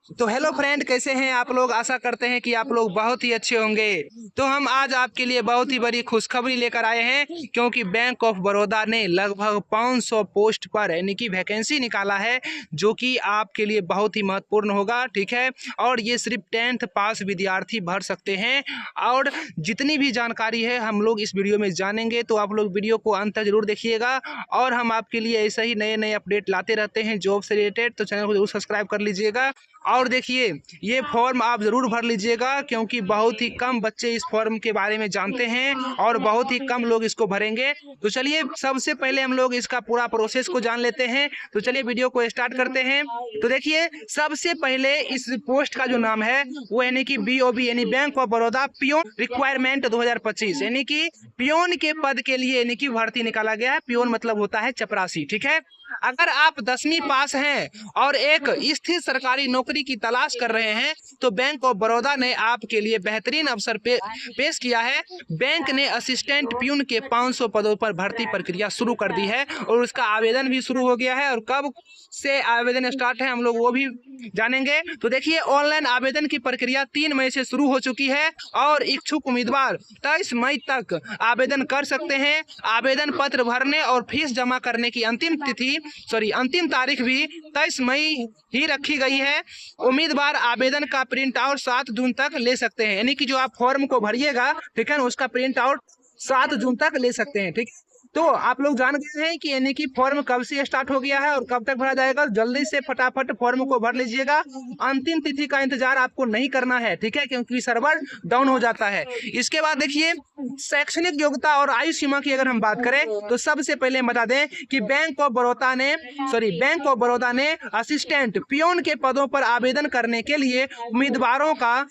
तो hello friend, कैसे हैं आप लोग। आशा करते हैं कि आप लोग बहुत ही अच्छे होंगे। तो हम आज आपके लिए बहुत ही बड़ी खुशखबरी लेकर आए हैं, क्योंकि बैंक ऑफ बड़ौदा ने लगभग 500 पोस्ट पर यानी कि वैकेंसी निकाला है, जो कि आपके लिए बहुत ही महत्वपूर्ण होगा। ठीक है, और ये सिर्फ 10th पास विद्यार्थी भर सकते हैं। और जितनी भी जानकारी है हम लोग इस वीडियो में जानेंगे, तो आप लोग वीडियो को अंत तक जरूर देखिएगा। और हम आपके लिए ऐसे ही नए नए अपडेट लाते रहते हैं जॉब से रिलेटेड, तो चैनल को जरूर सब्सक्राइब कर लीजिएगा। और देखिए, ये फॉर्म आप ज़रूर भर लीजिएगा, क्योंकि बहुत ही कम बच्चे इस फॉर्म के बारे में जानते हैं और बहुत ही कम लोग इसको भरेंगे। तो चलिए, सबसे पहले हम लोग इसका पूरा प्रोसेस को जान लेते हैं। तो चलिए वीडियो को स्टार्ट करते हैं। तो देखिए, सबसे पहले इस पोस्ट का जो नाम है वो यानी कि BOB यानी bank of Baroda peon requirement 2025 यानी कि पियोन के पद के लिए यानी कि भर्ती निकाला गया है। पियोन मतलब होता है चपरासी। ठीक है, अगर आप 10वीं पास हैं और एक स्थिर सरकारी नौकरी की तलाश कर रहे हैं, तो बैंक ऑफ बड़ौदा ने आपके लिए बेहतरीन अवसर पेश किया है। बैंक ने असिस्टेंट प्यून के 500 पदों पर भर्ती प्रक्रिया शुरू कर दी है और उसका आवेदन भी शुरू हो गया है। और कब से आवेदन स्टार्ट है हम लोग वो भी जानेंगे। तो देखिए, ऑनलाइन आवेदन की प्रक्रिया 3 मई से शुरू हो चुकी है और इच्छुक उम्मीदवार 23 मई तक आवेदन कर सकते हैं। आवेदन पत्र भरने और फीस जमा करने की अंतिम तारीख भी 23 मई ही रखी गई है। उम्मीदवार आवेदन का प्रिंट आउट 7 जून तक ले सकते हैं, यानी कि जो आप फॉर्म को भरिएगा, ठीक है ना, उसका प्रिंट आउट 7 जून तक ले सकते हैं। ठीक, तो आप लोग जान गए हैं कि यानी कि फॉर्म कब से स्टार्ट हो गया है और कब तक भरा जाएगा। जल्दी से फटाफट फॉर्म को भर लीजिएगा। अंतिम तिथि का इंतजार आपको नहीं करना है, ठीक है, क्योंकि सर्वर डाउन हो जाता है। इसके बाद देखिए, शैक्षणिक योग्यता और आयु सीमा की अगर हम बात करें, तो सबसे पहले बता दें कि बैंक ऑफ बड़ौदा ने असिस्टेंट पियोन के पदों पर आवेदन करने के लिए उम्मीदवारों का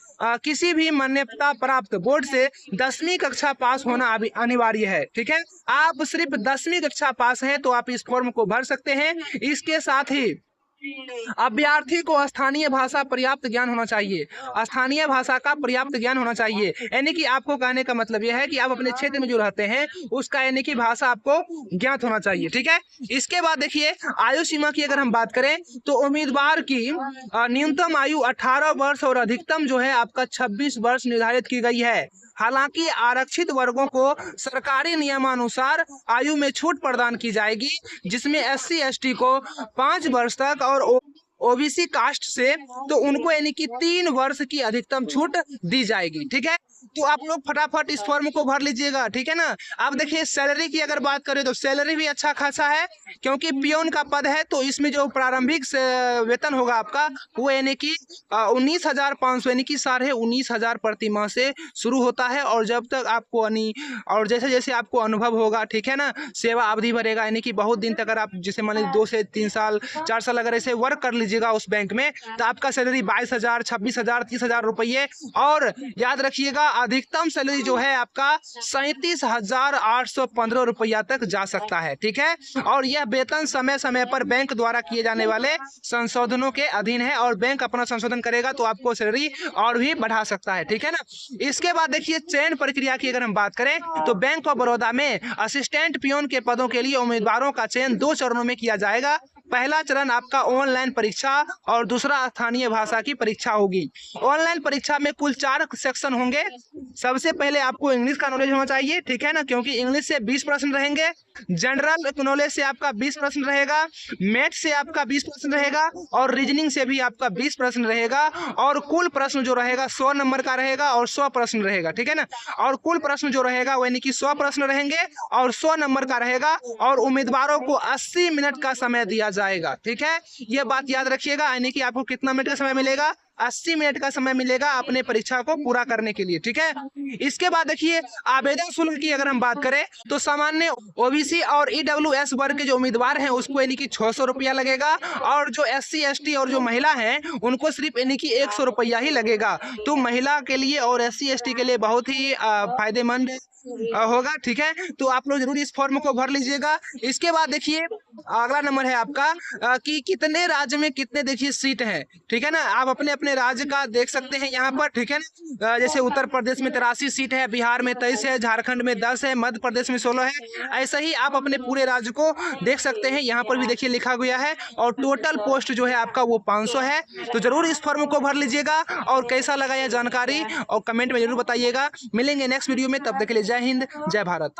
किसी भी मान्यता प्राप्त बोर्ड से 10वीं कक्षा पास होना अनिवार्य है। ठीक है, आप सिर्फ 10वीं कक्षा पास हैं तो आप इस फॉर्म को भर सकते हैं। इसके साथ ही अभ्यर्थी को स्थानीय भाषा पर्याप्त ज्ञान होना चाहिए। स्थानीय भाषा का पर्याप्त ज्ञान होना चाहिए, यानी कि आपको कहने का मतलब यह है कि आप अपने क्षेत्र में जो रहते हैं उसका यानी कि भाषा आपको ज्ञात होना चाहिए। ठीक है, इसके बाद देखिए, आयु सीमा की अगर हम बात करें, तो उम्मीदवार की न्यूनतम आयु 18 वर्ष और अधिकतम जो है आपका 26 वर्ष निर्धारित की गई है। हालांकि आरक्षित वर्गों को सरकारी नियमानुसार आयु में छूट प्रदान की जाएगी, जिसमें SC ST को 5 वर्ष तक और OBC कास्ट से तो उनको यानी कि 3 वर्ष की अधिकतम छूट दी जाएगी। ठीक है, तो आप लोग फटाफट इस फॉर्म को भर लीजिएगा। ठीक है ना। अब देखिए, सैलरी की अगर बात करें तो सैलरी भी अच्छा खासा है, क्योंकि पियोन का पद है, तो इसमें जो प्रारंभिक वेतन होगा आपका वो यानी कि 19,500 यानी कि 19,500 प्रति माह से शुरू होता है। और जब तक आपको और जैसे जैसे आपको अनुभव होगा, ठीक है ना, सेवा अवधि बढ़ेगा, यानी कि बहुत दिन तक अगर आप जैसे मान लीजिए 2 से 3 साल 4 साल अगर ऐसे वर्क कर लीजिएगा उस बैंक में, तो आपका सैलरी 22,000 26,000 30,000 रुपये। और याद रखिएगा, अधिकतम सैलरी जो है आपका 37,815 रुपया तक जा सकता है। ठीक है, और यह वेतन समय समय पर बैंक द्वारा किए जाने वाले संशोधनों के अधीन है, और बैंक अपना संशोधन करेगा तो आपको सैलरी और भी बढ़ा सकता है। ठीक है ना। इसके बाद देखिए, चयन प्रक्रिया की अगर हम बात करें, तो बैंक ऑफ बड़ौदा में असिस्टेंट पियोन के पदों के लिए उम्मीदवारों का चयन 2 चरणों में किया जाएगा। पहला चरण आपका ऑनलाइन परीक्षा और दूसरा स्थानीय भाषा की परीक्षा होगी। ऑनलाइन परीक्षा में कुल 4 सेक्शन होंगे। सबसे पहले आपको इंग्लिश का नॉलेज होना चाहिए, ठीक है ना, क्योंकि इंग्लिश से 20 प्रश्न रहेंगे। जनरल नॉलेज से आपका 20 प्रश्न रहेगा। मैथ से आपका 20 प्रश्न रहेगा और रीजनिंग से भी आपका 20 प्रश्न रहेगा। और कुल प्रश्न जो रहेगा 100 नंबर का रहेगा और 100 प्रश्न रहेगा। ठीक है ना। और कुल प्रश्न जो रहेगा यानी कि 100 प्रश्न रहेंगे और 100 नंबर का रहेगा। और उम्मीदवारों को 80 मिनट का समय दिया जाएगा। ठीक है, यह बात याद रखिएगा, यानी कि आपको कितना मिनट का समय मिलेगा, 80 मिनट का समय मिलेगा अपने परीक्षा को पूरा करने के लिए। ठीक है, इसके बाद देखिए, आवेदन शुल्क की अगर हम बात करें, तो सामान्य OBC और EWS वर्ग के जो उम्मीदवार हैं उसको यानी कि 600 रुपया लगेगा। और जो SC ST और जो महिला हैं उनको सिर्फ यानी कि 100 रुपया ही लगेगा। तो महिला के लिए और SC ST के लिए बहुत ही फायदेमंद होगा। ठीक है, तो आप लोग जरूर इस फॉर्म को भर लीजिएगा। इसके बाद देखिए, अगला नंबर है आपका कि कितने राज्य में कितने देखिए सीट है। ठीक है ना, आप अपने अपने राज्य का देख सकते हैं यहाँ पर, ठीक है ना। जैसे उत्तर प्रदेश में 83 सीट है, बिहार में 23 है, झारखंड में 10 है, मध्य प्रदेश में 16 है। ऐसा ही आप अपने पूरे राज्य को देख सकते हैं। यहाँ पर भी देखिए लिखा गया है और टोटल पोस्ट जो है आपका वो 500 है। तो जरूर इस फॉर्म को भर लीजिएगा और कैसा लगा यह जानकारी और कमेंट में जरूर बताइएगा। मिलेंगे नेक्स्ट वीडियो में, तब तक के लिए जय हिंद, जय भारत।